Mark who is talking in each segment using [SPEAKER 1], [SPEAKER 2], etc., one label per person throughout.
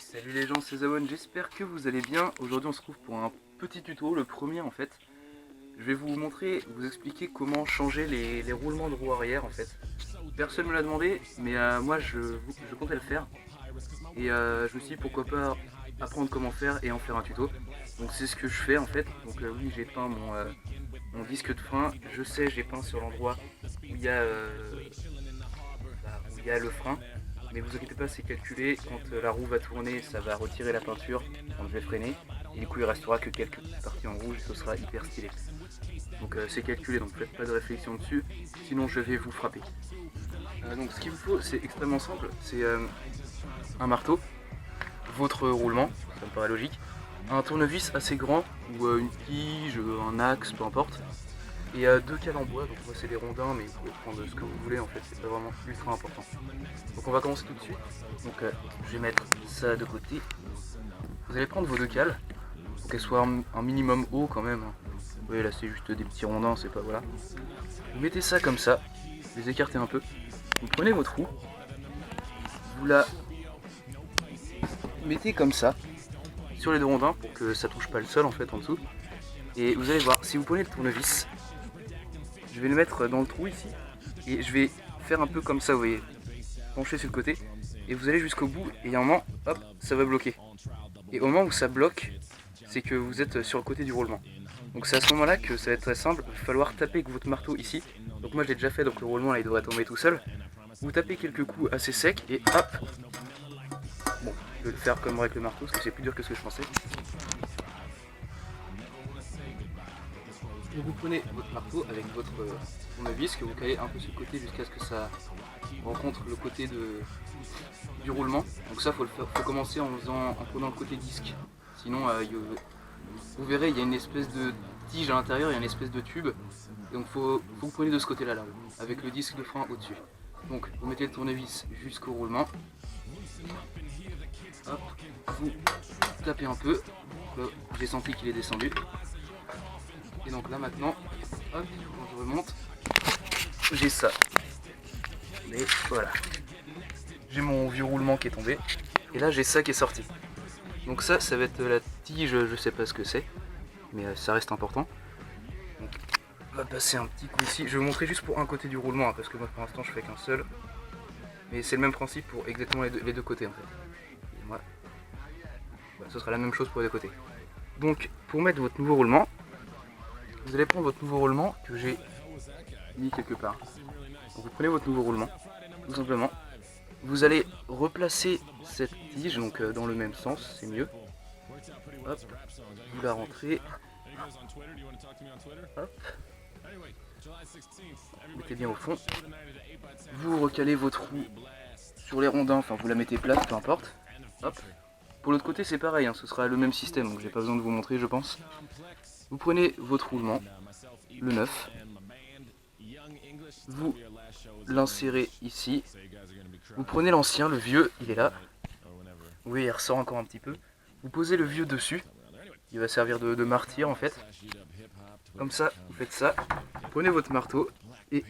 [SPEAKER 1] Salut les gens, c'est Zawon, j'espère que vous allez bien. Aujourd'hui on se retrouve pour un petit tuto, le premier en fait. Je vais vous montrer, vous expliquer comment changer les roulements de roue arrière en fait. Personne ne me l'a demandé, mais moi je comptais le faire. Et je me suis dit pourquoi pas apprendre comment faire et en faire un tuto. Donc c'est ce que je fais en fait. Donc oui, j'ai peint mon disque de frein. Je sais, j'ai peint sur l'endroit où il y a le frein. Mais vous inquiétez pas, c'est calculé, quand la roue va tourner, ça va retirer la peinture, on devait freiner, et du coup il restera que quelques parties en rouge et ce sera hyper stylé. Donc c'est calculé, donc faites pas de réflexion dessus, sinon je vais vous frapper. Donc ce qu'il vous faut, c'est extrêmement simple, c'est un marteau, votre roulement, ça me paraît logique, un tournevis assez grand, ou une tige, un axe, peu importe, et deux cales en bois, donc moi c'est des rondins, mais vous pouvez prendre ce que vous voulez en fait, c'est pas vraiment ultra important. Donc on va commencer tout de suite. Donc je vais mettre ça de côté. Vous allez prendre vos deux cales, pour qu'elles soient un minimum haut quand même. Vous voyez là c'est juste des petits rondins, c'est pas voilà. Vous mettez ça comme ça, vous les écartez un peu. Vous prenez votre roue, vous la mettez comme ça, sur les deux rondins, pour que ça touche pas le sol en fait en dessous. Et vous allez voir, si vous prenez le tournevis, je vais le mettre dans le trou ici, et je vais faire un peu comme ça, vous voyez, pencher sur le côté, et vous allez jusqu'au bout, et à un moment, hop, ça va bloquer. Et au moment où ça bloque, c'est que vous êtes sur le côté du roulement. Donc c'est à ce moment-là que ça va être très simple, il va falloir taper avec votre marteau ici. Donc moi je l'ai déjà fait, donc le roulement là il devrait tomber tout seul. Vous tapez quelques coups assez secs, et hop. Bon, je vais le faire comme moi avec le marteau, parce que c'est plus dur que ce que je pensais. Donc vous prenez votre marteau avec votre tournevis que vous calez un peu sur le côté jusqu'à ce que ça rencontre le côté du roulement. Donc ça faut commencer en prenant le côté disque. Sinon vous verrez il y a une espèce de tige à l'intérieur, il y a une espèce de tube. Donc faut que vous preniez de ce côté là, avec le disque de frein au-dessus. Donc vous mettez le tournevis jusqu'au roulement. Hop, vous tapez un peu. J'ai senti qu'il est descendu. Et donc là maintenant, hop, quand je remonte, j'ai ça. Et voilà. J'ai mon vieux roulement qui est tombé. Et là j'ai ça qui est sorti. Donc ça va être la tige, je sais pas ce que c'est. Mais ça reste important. Donc on va passer un petit coup ici. Je vais vous montrer juste pour un côté du roulement, hein, parce que moi pour l'instant je fais qu'un seul. Mais c'est le même principe pour exactement les deux côtés en fait. Et moi, voilà, ce sera la même chose pour les deux côtés. Donc pour mettre votre nouveau roulement, vous allez prendre votre nouveau roulement que j'ai mis quelque part. Donc vous prenez votre nouveau roulement, tout simplement. Vous allez replacer cette tige donc dans le même sens, c'est mieux. Hop, vous la rentrez. Hop. Vous mettez bien au fond. Vous recalez votre roue sur les rondins, enfin vous la mettez plate, peu importe. Hop. Pour l'autre côté c'est pareil, hein, ce sera le même système, donc j'ai pas besoin de vous montrer je pense. Vous prenez votre roulement, le neuf, vous l'insérez ici, vous prenez l'ancien, le vieux, il est là, oui il ressort encore un petit peu, vous posez le vieux dessus, il va servir de martyr en fait, comme ça vous faites ça, vous prenez votre marteau et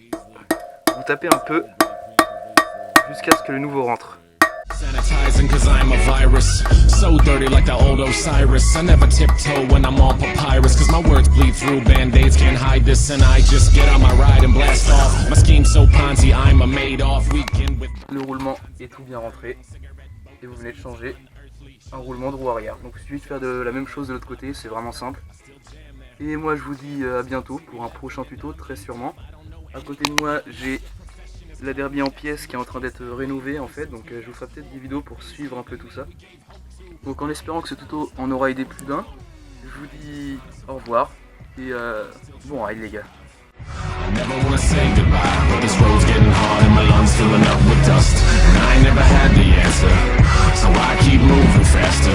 [SPEAKER 1] vous tapez un peu jusqu'à ce que le nouveau rentre.
[SPEAKER 2] Sanitizing cause I'm a virus. So dirty like the old Osiris. I never tiptoe when I'm on papyrus. Cause my words bleed through, band-aids can't hide this. And I just get on my ride and blast off. My scheme's so Ponzi, I'm a made-off weekend with...
[SPEAKER 1] Le roulement est tout bien rentré. Et vous venez de changer un roulement de roue arrière. Donc il suffit de faire la même chose de l'autre côté, c'est vraiment simple. Et moi je vous dis à bientôt pour un prochain tuto, très sûrement. À côté de moi j'ai la derby en pièces qui est en train d'être rénovée en fait, donc je vous ferai peut-être des vidéos pour suivre un peu tout ça. Donc en espérant que ce tuto en aura aidé plus d'un, je vous dis au revoir et bon ride les gars.
[SPEAKER 2] Never wanna say goodbye, but this road's getting hard and my lungs filling up with dust. And I never had the answer, so I keep moving faster.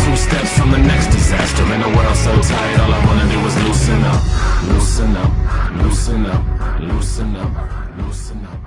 [SPEAKER 2] 2 steps from the next disaster. In a world so tight, all I wanna do is loosen up, loosen up, loosen up, loosen up, loosen up.